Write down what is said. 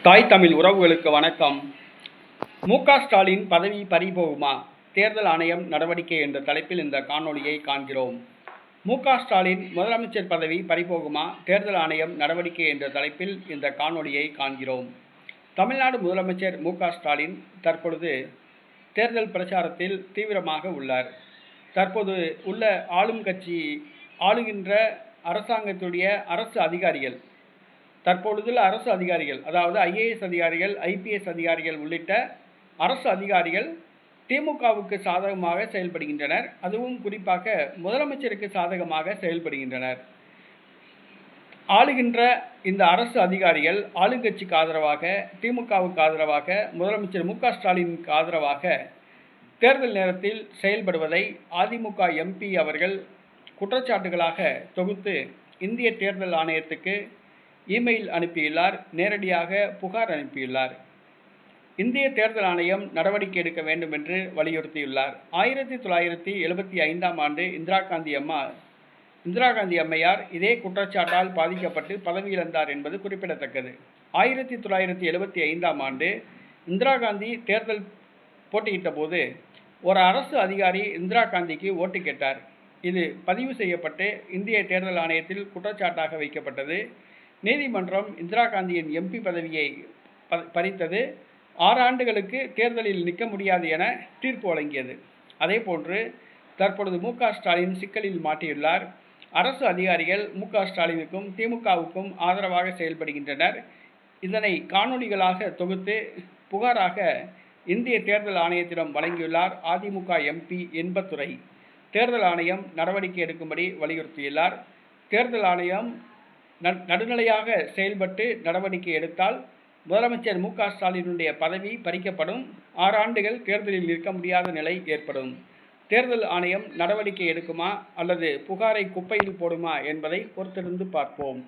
தாய் தமிழ் உறவுகளுக்கு வணக்கம். மு.க.ஸ்டாலின் பதவி பறிபோகுமா? தேர்தல் ஆணையம் நடவடிக்கை என்ற தலைப்பில் இந்த காணொளியை காண்கிறோம். மு.க.ஸ்டாலின் முதலமைச்சர் பதவி பறிபோகுமா? தேர்தல் ஆணையம் நடவடிக்கை என்ற தலைப்பில் இந்த காணொளியை காண்கிறோம். தமிழ்நாடு முதலமைச்சர் மு.க.ஸ்டாலின் தற்பொழுது தேர்தல் பிரச்சாரத்தில் தீவிரமாக உள்ளார். தற்போது உள்ள ஆளுகின்ற அரசாங்கத்துடைய அரசு அதிகாரிகள், தற்பொழுதுள்ள அரசு அதிகாரிகள், அதாவது ஐஏஎஸ் அதிகாரிகள், ஐபிஎஸ் அதிகாரிகள் உள்ளிட்ட அரசு அதிகாரிகள் திமுகவுக்கு சாதகமாக செயல்படுகின்றனர். அதுவும் குறிப்பாக முதலமைச்சருக்கு சாதகமாக செயல்படுகின்றனர். ஆளுகின்ற இந்த அரசு அதிகாரிகள் ஆளுங்கட்சிக்கு ஆதரவாக, திமுகவுக்கு ஆதரவாக, முதலமைச்சர் மு.க.ஸ்டாலினுக்கு ஆதரவாக தேர்தல் நேரத்தில் செயல்படுவதை அதிமுக எம்பி அவர்கள் குற்றச்சாட்டுகளாக தொகுத்து இந்திய தேர்தல் ஆணையத்துக்கு இமெயில் அனுப்பியுள்ளார். நேரடியாக புகார் அனுப்பியுள்ளார். இந்திய தேர்தல் ஆணையம் நடவடிக்கை எடுக்க வேண்டும் என்று வலியுறுத்தியுள்ளார். 1975ஆம் ஆண்டு இந்திரா காந்தி அம்மையார் இதே குற்றச்சாட்டால் பாதிக்கப்பட்டு பதவி இழந்தார் என்பது குறிப்பிடத்தக்கது. 1975ஆம் ஆண்டு இந்திரா காந்தி தேர்தல் போட்டியிட்ட போது ஒரு அரசு அதிகாரி இந்திரா காந்திக்கு ஓட்டு கேட்டார். இது பதிவு செய்யப்பட்டு இந்திய தேர்தல் ஆணையத்தில் குற்றச்சாட்டாக வைக்கப்பட்டது. நீதிமன்றம் இந்திரா காந்தியின் எம்பி பதவியை பறித்தது. 6 ஆண்டுகளுக்கு தேர்தலில் நிற்க முடியாது என தீர்ப்பு வழங்கியது. அதேபோன்று தற்பொழுது மு.க.ஸ்டாலின் சிக்கலில் மாட்டியுள்ளார். அரசு அதிகாரிகள் மு.க.ஸ்டாலினுக்கும் திமுகவுக்கும் ஆதரவாக செயல்படுகின்றனர். இதனை காணொளிகளாக தொகுத்து புகாராக இந்திய தேர்தல் ஆணையத்திடம் வழங்கியுள்ளார் அதிமுக எம்பி இன்பதுரை. தேர்தல் ஆணையம் நடவடிக்கை எடுக்கும்படி வலியுறுத்தியுள்ளார். தேர்தல் ஆணையம் நடுநிலையாக செயல்பட்டு நடவடிக்கை எடுத்தால் முதலமைச்சர் மு.க.ஸ்டாலினுடைய பதவி பறிக்கப்படும். 6 ஆண்டுகள் தேர்தலில் நிற்க முடியாத நிலை ஏற்படும். தேர்தல் ஆணையம் நடவடிக்கை எடுக்குமா அல்லது புகாரை குப்பையில் போடுமா என்பதை பொறுத்திருந்து பார்ப்போம்.